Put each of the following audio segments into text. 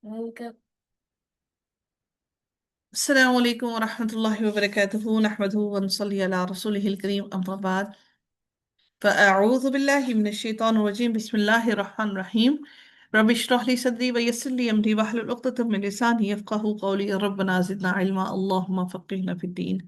Welcome. السلام عليكم ورحمة الله وبركاته نحمده ونصلي على رسوله الكريم أما بعد فأعوذ بالله من الشيطان الرجيم بسم الله الرحمن الرحيم رب اشرح لي صدري ويسر لي أمري واحلل عقدة من لساني يفقهوا قولي ربنا زدنا علما اللهم فقهنا في الدين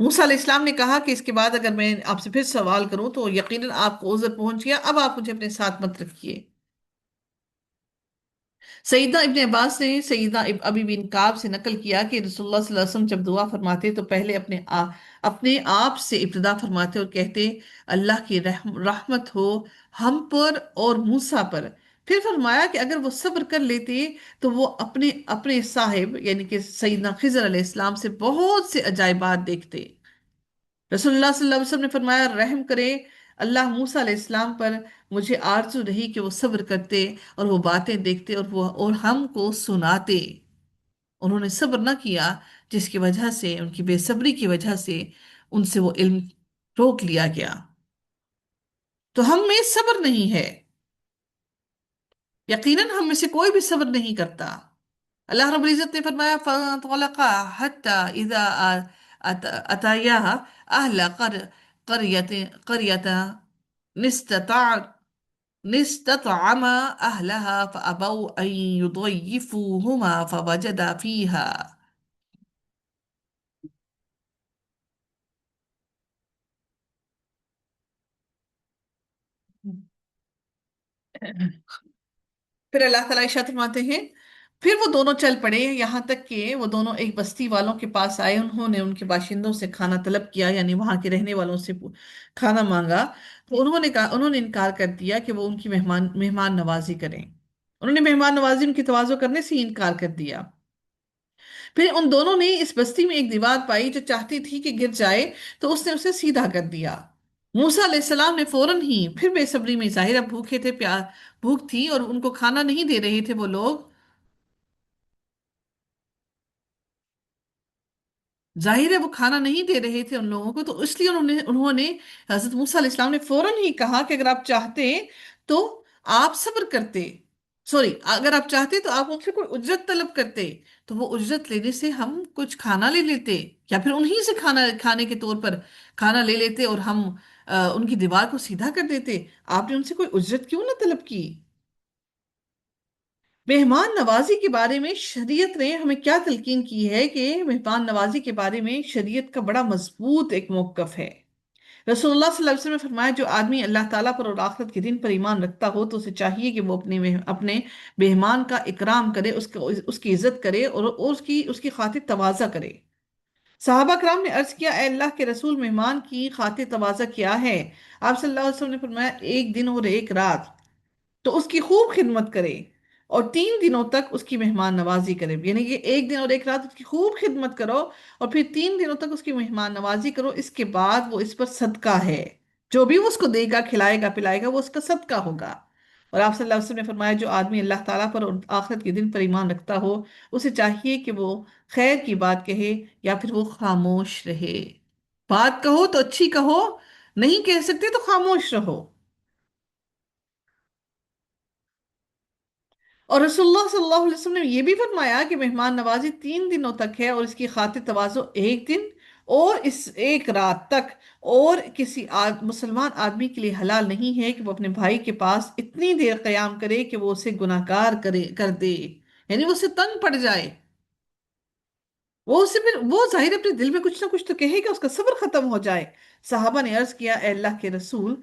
موسیٰ علیہ السلام نے کہا کہ اس کے بعد اگر میں آپ سے پھر سوال کروں تو یقیناً آپ کو عذر پہنچ گیا، اب آپ مجھے اپنے ساتھ مت رکھیے۔ سیدنا ابن عباس نے سیدنا ابی بن کعب سے نقل کیا کہ رسول اللہ صلی اللہ علیہ وسلم جب دعا فرماتے تو پہلے اپنے آپ سے ابتدا فرماتے اور کہتے اللہ کی رحمت ہو ہم پر اور موسیٰ پر۔ پھر فرمایا کہ اگر وہ صبر کر لیتے تو وہ اپنے اپنے صاحب یعنی کہ سیدنا خضر علیہ السلام سے بہت سے عجائبات دیکھتے۔ رسول اللہ صلی اللہ علیہ وسلم نے فرمایا رحم کرے اللہ موسیٰ علیہ السلام پر، مجھے آرزو رہی کہ وہ صبر کرتے اور وہ باتیں دیکھتے اور ہم کو سناتے۔ انہوں نے صبر نہ کیا، جس کی وجہ سے ان کی بے صبری کی وجہ سے ان سے وہ علم روک لیا گیا۔ تو ہم میں صبر نہیں ہے، یقیناً ہم میں سے کوئی بھی صبر نہیں کرتا۔ اللہ رب العزت نے فرمایا فَانطَلَقَا حَتَّى إِذَا أَتَيَا أَهْلَ قَرْيَةٍ نستطعما أهلها فأبوا أن يضيفوهما فوجدا فيها۔ پھر اللہ تعالیٰ ارشاد فرماتے ہیں پھر وہ دونوں چل پڑے یہاں تک کہ وہ دونوں ایک بستی والوں کے پاس آئے، انہوں نے ان کے باشندوں سے کھانا طلب کیا، یعنی وہاں کے رہنے والوں سے کھانا مانگا، تو انہوں نے انکار کر دیا کہ وہ ان کی مہمان نوازی کریں۔ انہوں نے مہمان نوازی ان کی تواضع کرنے سے ہی انکار کر دیا۔ پھر ان دونوں نے اس بستی میں ایک دیوار پائی جو چاہتی تھی کہ گر جائے، تو اس نے اسے سیدھا کر دیا۔ موسیٰ علیہ السلام نے فوراً ہی پھر بے صبری میں، ظاہرہ بھوکے تھے، بھوک تھی اور ان کو کھانا نہیں دے رہے تھے وہ لوگ، ظاہر ہے وہ کھانا نہیں دے رہے تھے ان لوگوں کو، تو اس لیے انہوں نے حضرت موسیٰ علیہ السلام نے فوراً ہی کہا کہ اگر آپ چاہتے تو آپ صبر کرتے، سوری اگر آپ چاہتے تو آپ ان سے کوئی اجرت طلب کرتے، تو وہ اجرت لینے سے ہم کچھ کھانا لے لیتے، یا پھر انہی سے کھانے کے طور پر کھانا لے لیتے اور ہم ان کی دیوار کو سیدھا کر دیتے۔ آپ نے ان سے کوئی اجرت کیوں نہ طلب کی؟ مہمان نوازی کے بارے میں شریعت نے ہمیں کیا تلقین کی ہے کہ مہمان نوازی کے بارے میں شریعت کا بڑا مضبوط ایک موقف ہے۔ رسول اللہ صلی اللہ علیہ وسلم نے فرمایا جو آدمی اللہ تعالیٰ پر اور آخرت کے دن پر ایمان رکھتا ہو تو اسے چاہیے کہ وہ اپنے مہمان کا اکرام کرے، اس کی عزت کرے اور اس کی خاطر تواضع کرے۔ صحابہ کرام نے عرض کیا اے اللہ کے رسول مہمان کی خاطر تواضع کیا ہے؟ آپ صلی اللہ علیہ وسلم نے فرمایا ایک دن اور ایک رات تو اس کی خوب خدمت کرے اور 3 دنوں تک اس کی مہمان نوازی کرے، یعنی کہ ایک دن اور ایک رات اس کی خوب خدمت کرو اور پھر 3 دنوں تک اس کی مہمان نوازی کرو، اس کے بعد وہ اس پر صدقہ ہے، جو بھی وہ اس کو دے گا کھلائے گا پلائے گا وہ اس کا صدقہ ہوگا۔ اور آپ صلی اللہ علیہ وسلم نے فرمایا جو آدمی اللہ تعالیٰ پر اور آخرت کے دن پر ایمان رکھتا ہو اسے چاہیے کہ وہ خیر کی بات کہے یا پھر وہ خاموش رہے، بات کہو تو اچھی کہو، نہیں کہہ سکتے تو خاموش رہو۔ اور رسول اللہ صلی اللہ علیہ وسلم نے یہ بھی فرمایا کہ مہمان نوازی 3 دنوں تک ہے اور اس کی خاطر تواضع ایک دن اور اس ایک رات تک، اور کسی مسلمان آدمی کے لیے حلال نہیں ہے کہ وہ اپنے بھائی کے پاس اتنی دیر قیام کرے کہ وہ اسے گناہ گار کر دے، یعنی وہ اسے تنگ پڑ جائے، وہ اسے پھر وہ ظاہر اپنے دل میں کچھ نہ کچھ تو کہے گا، اس کا صبر ختم ہو جائے۔ صحابہ نے عرض کیا اے اللہ کے رسول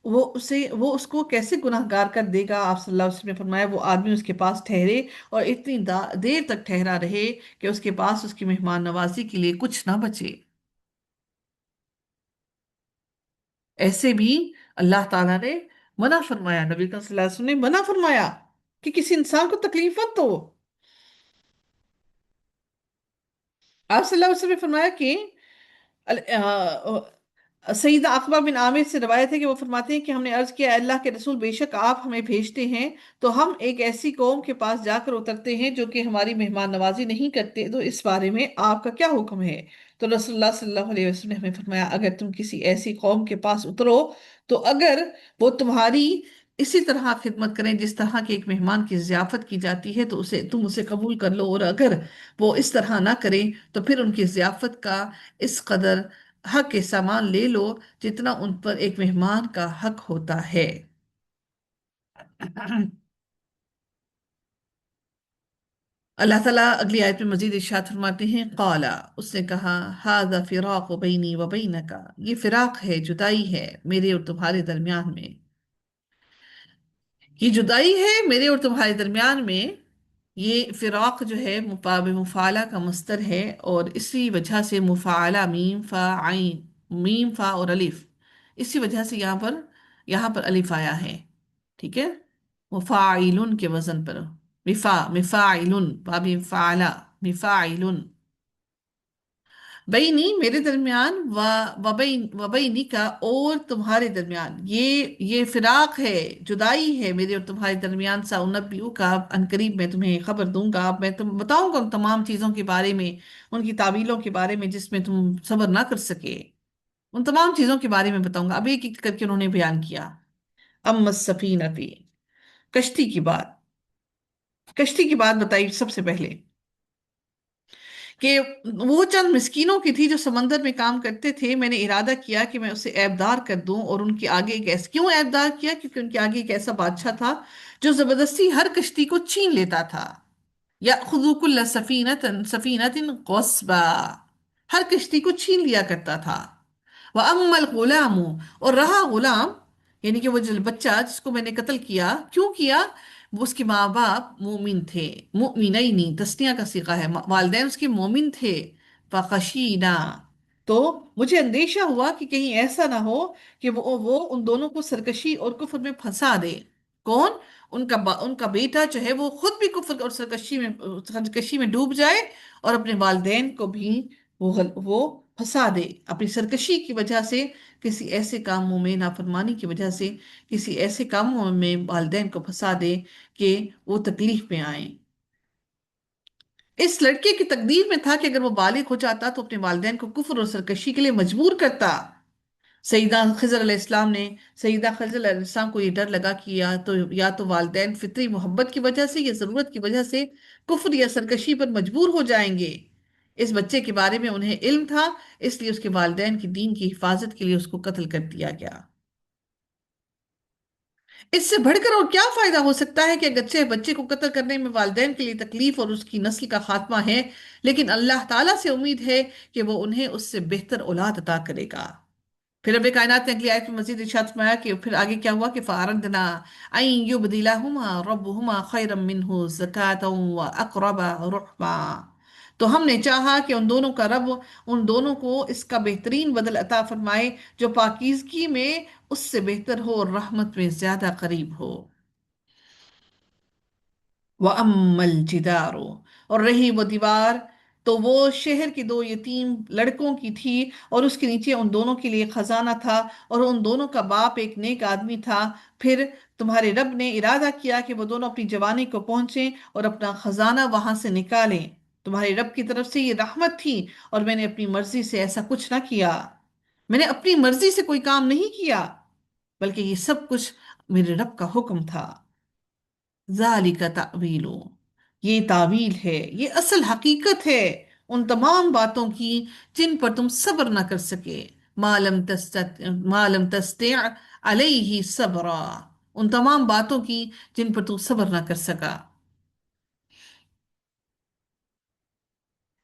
وہ اس کو کیسے گناہ گار کر دے گا؟ آپ صلی اللہ علیہ وسلم نے فرمایا وہ آدمی اس کے پاس ٹھہرے اور اتنی دیر تک ٹھہرا رہے کہ اس کے پاس اس کی مہمان نوازی کے لیے کچھ نہ بچے۔ ایسے بھی اللہ تعالیٰ نے منع فرمایا، نبی صلی اللہ علیہ وسلم نے منع فرمایا کہ کسی انسان کو تکلیف مت دو۔ آپ صلی اللہ علیہ وسلم نے فرمایا کہ سیدہ عقبہ بن عامر سے روایت ہے کہ وہ فرماتے ہیں کہ ہم نے عرض کیا اے اللہ کے رسول بے شک آپ ہمیں بھیجتے ہیں تو ہم ایک ایسی قوم کے پاس جا کر اترتے ہیں جو کہ ہماری مہمان نوازی نہیں کرتے، تو اس بارے میں آپ کا کیا حکم ہے؟ تو رسول اللہ صلی اللہ علیہ وسلم نے ہمیں فرمایا اگر تم کسی ایسی قوم کے پاس اترو تو اگر وہ تمہاری اسی طرح خدمت کریں جس طرح کی ایک مہمان کی ضیافت کی جاتی ہے تو تم اسے قبول کر لو، اور اگر وہ اس طرح نہ کریں تو پھر ان کی ضیافت کا اس قدر حق کے سامان لے لو جتنا ان پر ایک مہمان کا حق ہوتا ہے۔ اللہ تعالیٰ اگلی آیت میں مزید ارشاد فرماتے ہیں، قالا، اس نے کہا، ھذا فراق بینی و بینک، یہ فراق ہے، جدائی ہے میرے اور تمہارے درمیان میں، یہ جدائی ہے میرے اور تمہارے درمیان میں۔ یہ فراق جو ہے مفعلہ کا مصدر ہے، اور اسی وجہ سے مفعلہ میم فا عین، میم فا اور الف، اسی وجہ سے یہاں پر الف آیا ہے، ٹھیک ہے، مفاعلن کے وزن پر، مفاعلن باب فعلہ، مفاعلن، بینی میرے درمیان، وبینی کا اور تمہارے درمیان، یہ فراق ہے، جدائی ہے میرے اور تمہارے درمیان، سا انبیو کا، ان قریب میں تمہیں خبر دوں گا، میں تم بتاؤں گا ان تمام چیزوں کے بارے میں، ان کی تعویلوں کے بارے میں جس میں تم صبر نہ کر سکے، ان تمام چیزوں کے بارے میں بتاؤں گا۔ اب ایک ایک کر کے انہوں نے بیان کیا۔ اما السفینہ، کشتی کی بات، کشتی کی بات بتائی سب سے پہلے، کہ وہ چند مسکینوں کی تھی جو سمندر میں کام کرتے تھے، میں نے ارادہ کیا کہ میں اسے عیبدار کر دوں، اور ان کے آگے ایک ایسا، کیوں عیبدار کیا؟ کیونکہ ان کے آگے ایک ایسا بادشاہ تھا جو زبردستی ہر کشتی کو چھین لیتا تھا، یأخذ کل سفینۃ غصبا، ہر کشتی کو چھین لیا کرتا تھا۔ وَأَمَّا الْغُلَامُ، اور رہا غلام، یعنی کہ وہ جو بچہ جس کو میں نے قتل کیا، کیوں کیا؟ وہ اس کے ماں باپ مومن تھے، مؤمنین تسنیہ کا صیغہ ہے، والدین اس کے مومن تھے، فَخَشِينَا، تو مجھے اندیشہ ہوا کہ کہیں ایسا نہ ہو کہ وہ ان دونوں کو سرکشی اور کفر میں پھنسا دے۔ کون؟ ان کا بیٹا جو ہے وہ خود بھی کفر اور سرکشی میں ڈوب جائے، اور اپنے والدین کو بھی وہ پھنسا دے اپنی سرکشی کی وجہ سے، کسی ایسے کاموں میں، نافرمانی کی وجہ سے کسی ایسے کاموں میں والدین کو پھنسا دے کہ وہ تکلیف میں آئیں۔ اس لڑکے کی تقدیر میں تھا کہ اگر وہ بالغ ہو جاتا تو اپنے والدین کو کفر اور سرکشی کے لیے مجبور کرتا۔ سیدہ خضر علیہ السلام نے، سیدہ خضر علیہ السلام کو یہ ڈر لگا کہ یا تو والدین فطری محبت کی وجہ سے یا ضرورت کی وجہ سے کفر یا سرکشی پر مجبور ہو جائیں گے۔ اس بچے کے بارے میں انہیں علم تھا، اس لیے اس کے والدین کی دین کی حفاظت کے لیے اس کو قتل کر دیا گیا۔ اس سے بڑھ کر اور کیا فائدہ ہو سکتا ہے کہ اگرچہ بچے کو قتل کرنے میں والدین کے لیے تکلیف اور اس کی نسل کا خاتمہ ہے، لیکن اللہ تعالیٰ سے امید ہے کہ وہ انہیں اس سے بہتر اولاد عطا کرے گا۔ پھر رب کائنات نے اگلی آیت میں مزید ارشاد فرمایا کہ پھر آگے کیا ہوا کہ فَأَرَدْنَا أَن يُبْدِلَهُمَا رَبُّهُمَا خَيْرًا مِّنْهُ زَكَاةً وَأَقْرَبَ رُحْمًا، تو ہم نے چاہا کہ ان دونوں کا رب ان دونوں کو اس کا بہترین بدل عطا فرمائے جو پاکیزگی میں اس سے بہتر ہو اور رحمت میں زیادہ قریب ہو۔ وَأَمَّا الْجِدَارُ، اور رہی وہ دیوار، تو وہ شہر کی دو یتیم لڑکوں کی تھی، اور اس کے نیچے ان دونوں کے لیے خزانہ تھا، اور ان دونوں کا باپ ایک نیک آدمی تھا۔ پھر تمہارے رب نے ارادہ کیا کہ وہ دونوں اپنی جوانی کو پہنچیں اور اپنا خزانہ وہاں سے نکالیں۔ تمہارے رب کی طرف سے یہ رحمت تھی، اور میں نے اپنی مرضی سے ایسا کچھ نہ کیا، میں نے اپنی مرضی سے کوئی کام نہیں کیا، بلکہ یہ سب کچھ میرے رب کا حکم تھا۔ ذالک تعویل، یہ تعویل ہے، یہ اصل حقیقت ہے ان تمام باتوں کی جن پر تم صبر نہ کر سکے، ما لم تستطع علیہ صبرا، ان تمام باتوں کی جن پر تم صبر نہ کر سکا۔